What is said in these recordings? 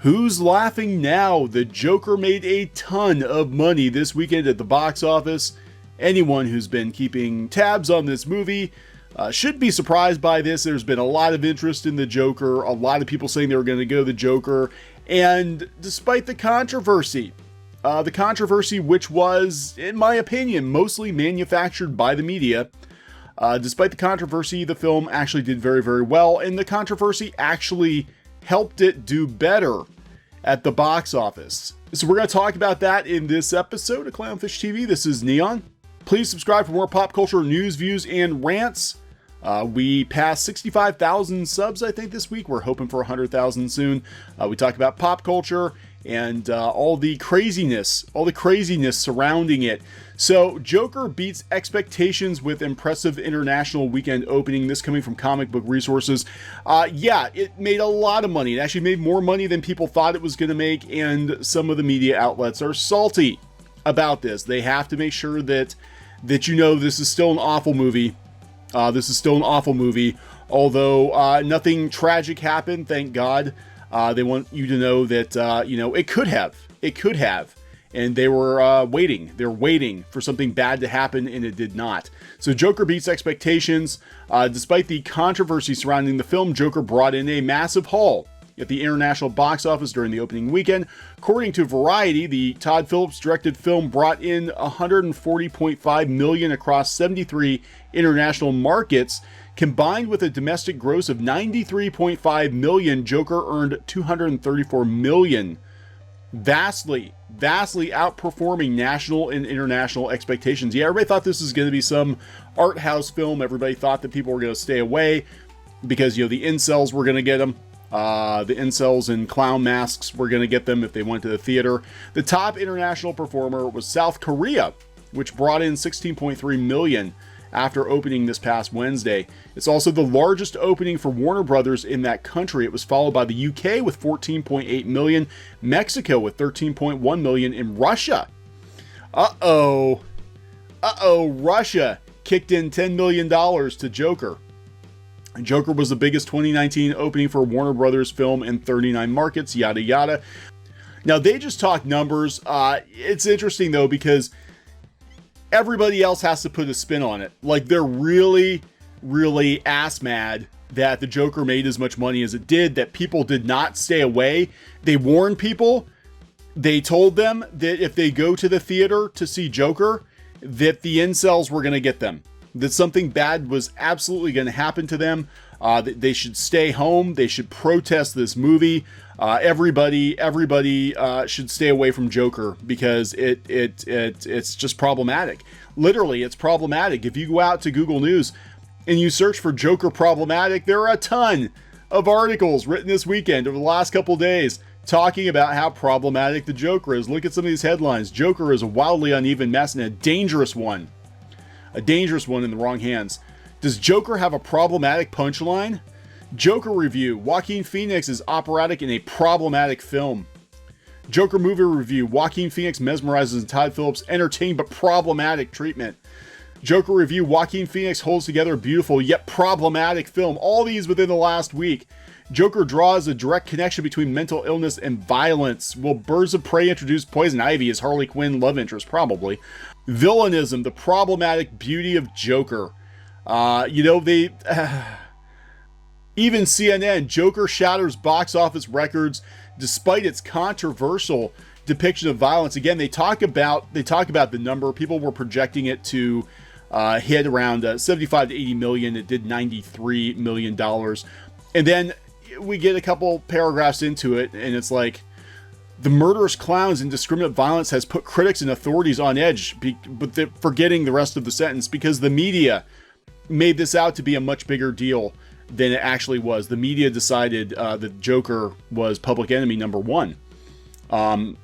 Who's laughing now? The Joker made a ton of money this weekend at the box office. Anyone who's been keeping tabs on this movie should be surprised by this. There's been a lot of interest in the Joker, a lot of people saying they were going to go the Joker, and despite the controversy which was, in my opinion, mostly manufactured by the media, despite the controversy, the film actually did very, very well, and the controversy actually helped it do better at the box office. So we're going to talk about that in this episode of Clownfish TV. This is Neon. Please subscribe for more pop culture news, views, and rants. We passed 65,000 subs, I think, this week. We're hoping for 100,000 soon. We talk about pop culture and all the craziness surrounding it. So Joker beats expectations with impressive international weekend opening. This coming from Comic Book Resources. Yeah, it made a lot of money. It actually made more money than people thought it was going to make, and some of the media outlets are salty about this. They have to make sure that you know this is still an awful movie. Although nothing tragic happened, thank God. They want you to know that, you know, it could have, and they were waiting. They're waiting for something bad to happen, and it did not. So Joker beats expectations. Despite the controversy surrounding the film, Joker brought in a massive haul at the international box office during the opening weekend. According to Variety, the Todd Phillips directed film brought in $140.5 million across 73 international markets. Combined with a domestic gross of $93.5 million, Joker earned $234 million. Vastly outperforming national and international expectations. Yeah, everybody thought this was going to be some art house film. Everybody thought that people were going to stay away because, you know, the incels were going to get them. The incels in clown masks were going to get them if they went to the theater. The top international performer was South Korea, which brought in $16.3 million after opening this past Wednesday. It's also the largest opening for Warner Brothers in that country. It was followed by the UK with $14.8 million, Mexico with $13.1 million, and Russia. Russia kicked in $10 million to Joker. Joker was the biggest 2019 opening for a Warner Brothers film in 39 markets, yada yada. Now, they just talk numbers. It's interesting, though, because everybody else has to put a spin on it. Like, they're really, really ass mad that the Joker made as much money as it did, that people did not stay away. They warned people. They told them that if they go to the theater to see Joker, that the incels were going to get them. That something bad was absolutely going to happen to them. That they should stay home. They should protest this movie. Everybody should stay away from Joker because it's just problematic. Literally, it's problematic. If you go out to Google News and you search for Joker problematic, there are a ton of articles written this weekend over the last couple days talking about how problematic the Joker is. Look at some of these headlines. Joker is a wildly uneven mess and a dangerous one. A dangerous one in the wrong hands. Does Joker have a problematic punchline? Joker review. Joaquin Phoenix is operatic in a problematic film. Joker movie review. Joaquin Phoenix mesmerizes Todd Phillips' entertaining but problematic treatment. Joker review. Joaquin Phoenix holds together a beautiful yet problematic film. All these within the last week. Joker draws a direct connection between mental illness and violence. Will Birds of Prey introduce Poison Ivy as Harley Quinn love interest? Probably. Villainism, the problematic beauty of Joker. You know, they... even CNN, Joker shatters box office records despite its controversial depiction of violence. Again, they talk about the number. People were projecting it to hit around 75 to 80 million. It did $93 million. And then we get a couple paragraphs into it, and it's like, the murderous clowns and indiscriminate violence has put critics and authorities on edge, but they're forgetting the rest of the sentence because the media made this out to be a much bigger deal than it actually was. The media decided that Joker was public enemy number one. The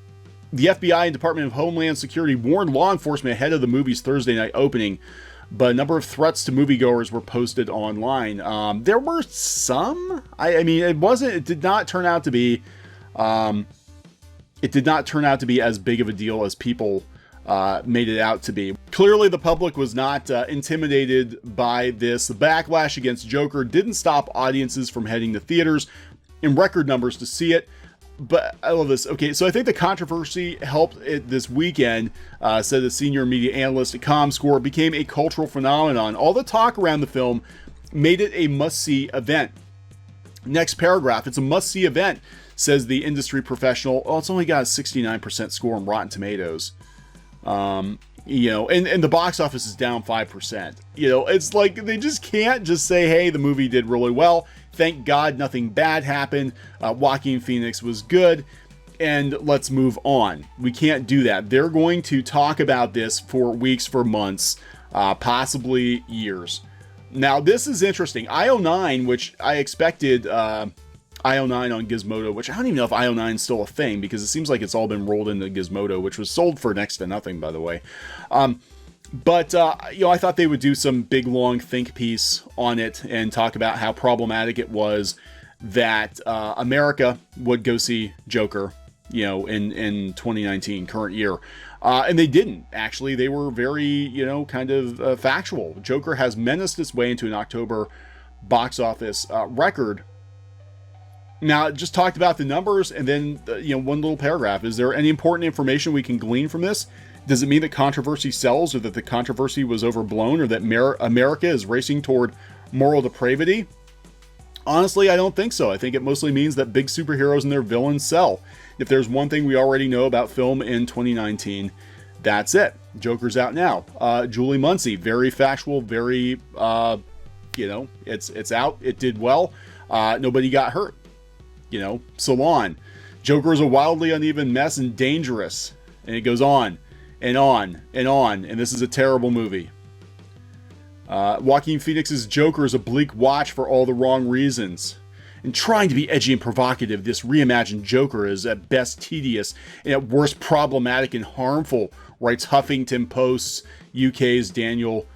FBI and Department of Homeland Security warned law enforcement ahead of the movie's Thursday night opening, but a number of threats to moviegoers were posted online. There were some. I mean, it did not turn out to be as big of a deal as people made it out to be. Clearly, the public was not intimidated by this. The backlash against Joker didn't stop audiences from heading to theaters in record numbers to see it. But I love this. Okay, so I think the controversy helped it this weekend, said the senior media analyst at ComScore. Became a cultural phenomenon. All the talk around the film made it a must-see event. Next paragraph, it's a must-see event, says the industry professional. Oh, it's only got a 69% score on Rotten Tomatoes. You know, and the box office is down 5%. You know, it's like they just can't just say, hey, the movie did really well. Thank God nothing bad happened. Joaquin Phoenix was good. And let's move on. We can't do that. They're going to talk about this for weeks, for months, possibly years. Now, this is interesting. IO9, which I expected... IO9 on Gizmodo, which I don't even know if IO9 is still a thing, because it seems like it's all been rolled into Gizmodo, which was sold for next to nothing, by the way. But you know, I thought they would do some big, long think piece on it and talk about how problematic it was that America would go see Joker, you know, in 2019, current year. And they didn't, actually. They were very, you know, kind of factual. Joker has menaced its way into an October box office record. Now, just talked about the numbers, and then, you know, one little paragraph. Is there any important information we can glean from this? Does it mean that controversy sells, or that the controversy was overblown, or that America is racing toward moral depravity? Honestly, I don't think so. I think it mostly means that big superheroes and their villains sell. If there's one thing we already know about film in 2019, that's it. Joker's out now. Julie Muncie, very factual, very, you know, it's out. It did well. Nobody got hurt. You know, Salon. Joker is a wildly uneven mess and dangerous. And it goes on and on and on. And this is a terrible movie. Joaquin Phoenix's Joker is a bleak watch for all the wrong reasons. And trying to be edgy and provocative, this reimagined Joker is at best tedious and at worst problematic and harmful, writes Huffington Post's UK's Daniel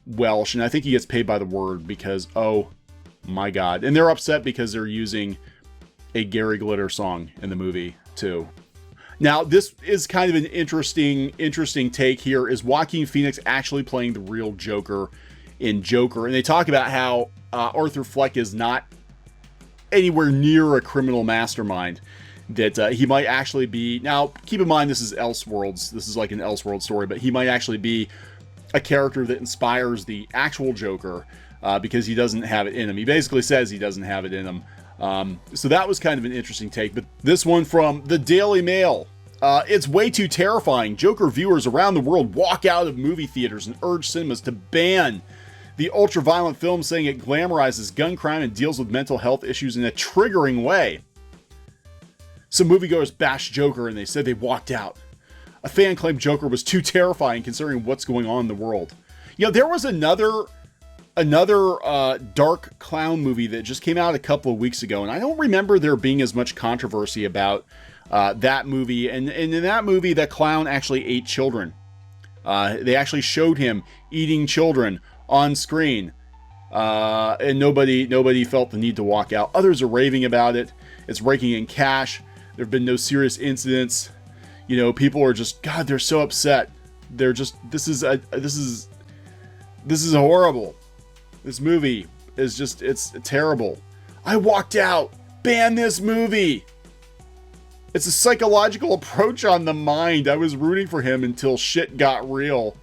Welsh. And I think he gets paid by the word because, oh my God. And they're upset because they're using a Gary Glitter song in the movie too. Now, this is kind of an interesting take here. Is Joaquin Phoenix actually playing the real Joker in Joker? And they talk about how Arthur Fleck is not anywhere near a criminal mastermind, that he might actually be. Now, keep in mind, this is Elseworlds. This is like an Elseworlds story, but he might actually be a character that inspires the actual Joker because he doesn't have it in him. He basically says he doesn't have it in him. So that was kind of an interesting take. But this one from the Daily Mail. It's way too terrifying. Joker viewers around the world walk out of movie theaters and urge cinemas to ban the ultra-violent film, saying it glamorizes gun crime and deals with mental health issues in a triggering way. Some moviegoers bashed Joker and they said they walked out. A fan claimed Joker was too terrifying considering what's going on in the world. You know, there was another dark clown movie that just came out a couple of weeks ago, and I don't remember there being as much controversy about that movie. And in that movie, that clown actually ate children. They actually showed him eating children on screen, and nobody felt the need to walk out. Others are raving about it. It's raking in cash. There have been no serious incidents. You know, people are just, God, they're so upset. They're just, this is horrible. This movie is just, it's terrible. I walked out. Ban this movie. It's a psychological approach on the mind. I was rooting for him until shit got real.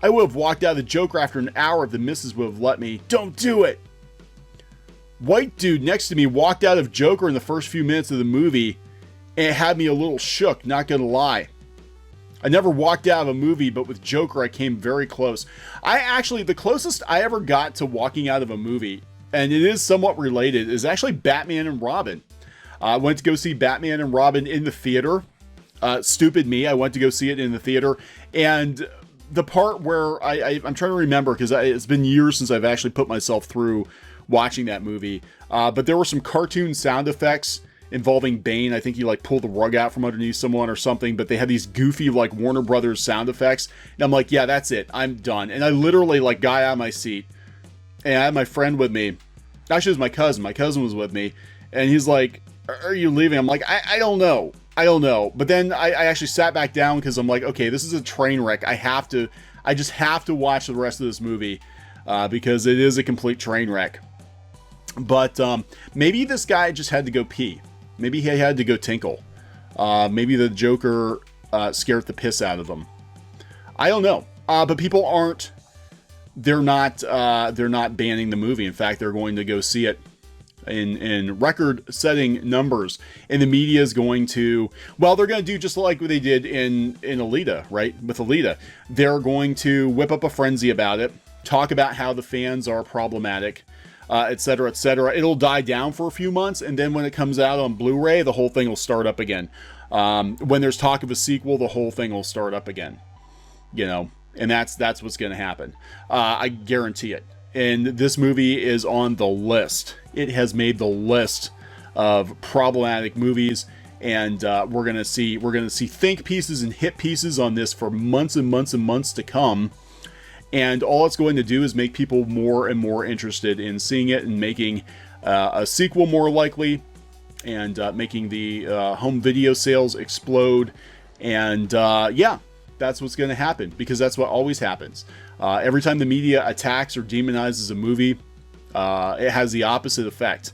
I would have walked out of the Joker after an hour if the missus would have let me. Don't do it. White dude next to me walked out of Joker in the first few minutes of the movie, and it had me a little shook, not gonna lie. I never walked out of a movie, but with Joker, I came very close. The closest I ever got to walking out of a movie, and it is somewhat related, is actually Batman and Robin. I went to go see Batman and Robin in the theater. Stupid me, I went to go see it in the theater, and the part where I'm trying to remember, because it's been years since I've actually put myself through watching that movie, but there were some cartoon sound effects involving Bane. I think he like pulled the rug out from underneath someone or something, but they had these goofy like Warner Brothers sound effects. And I'm like, yeah, that's it. I'm done. And I literally like got out of my seat, and I had my friend with me. Actually, it was my cousin. My cousin was with me, and he's like, are you leaving? I'm like, I don't know. I don't know. But then I actually sat back down because I'm like, okay, this is a train wreck. I just have to watch the rest of this movie because it is a complete train wreck. But maybe this guy just had to go pee. Maybe he had to go tinkle. Maybe the Joker scared the piss out of him. I don't know. But people aren't. They're not banning the movie. In fact, they're going to go see it in record-setting numbers. And the media is going to, well, they're going to do just like what they did in Alita, right? With Alita, they're going to whip up a frenzy about it, talk about how the fans are problematic, etc., etc. It'll die down for a few months, and then when it comes out on Blu-ray, the whole thing will start up again. When there's talk of a sequel, the whole thing will start up again. You know, and that's what's going to happen. I guarantee it. And this movie is on the list. It has made the list of problematic movies, and we're gonna see think pieces and hit pieces on this for months and months and months to come. And all it's going to do is make people more and more interested in seeing it, and making a sequel more likely, and making the home video sales explode. And yeah, that's what's going to happen, because that's what always happens. Every time the media attacks or demonizes a movie, it has the opposite effect.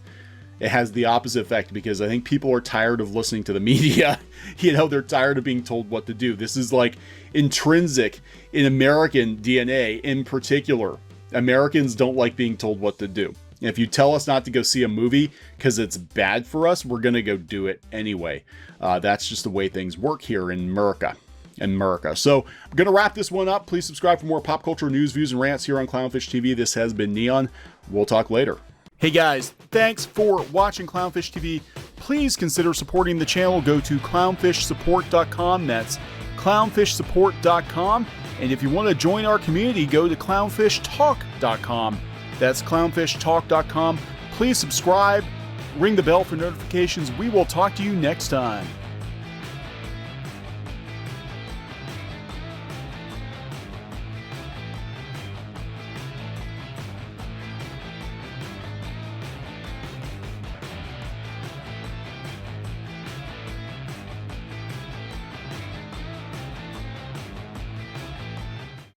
It has the opposite effect, because I think people are tired of listening to the media. You know, they're tired of being told what to do. This is like intrinsic in American DNA in particular. Americans don't like being told what to do. If you tell us not to go see a movie because it's bad for us, we're going to go do it anyway. That's just the way things work here in America. So I'm going to wrap this one up. Please subscribe for more pop culture news, views, and rants here on Clownfish TV. This has been Neon. We'll talk later. Hey guys, thanks for watching Clownfish TV. Please consider supporting the channel. Go to clownfishsupport.com. That's clownfishsupport.com. And if you want to join our community, go to clownfishtalk.com. That's clownfishtalk.com. Please subscribe, ring the bell for notifications. We will talk to you next time.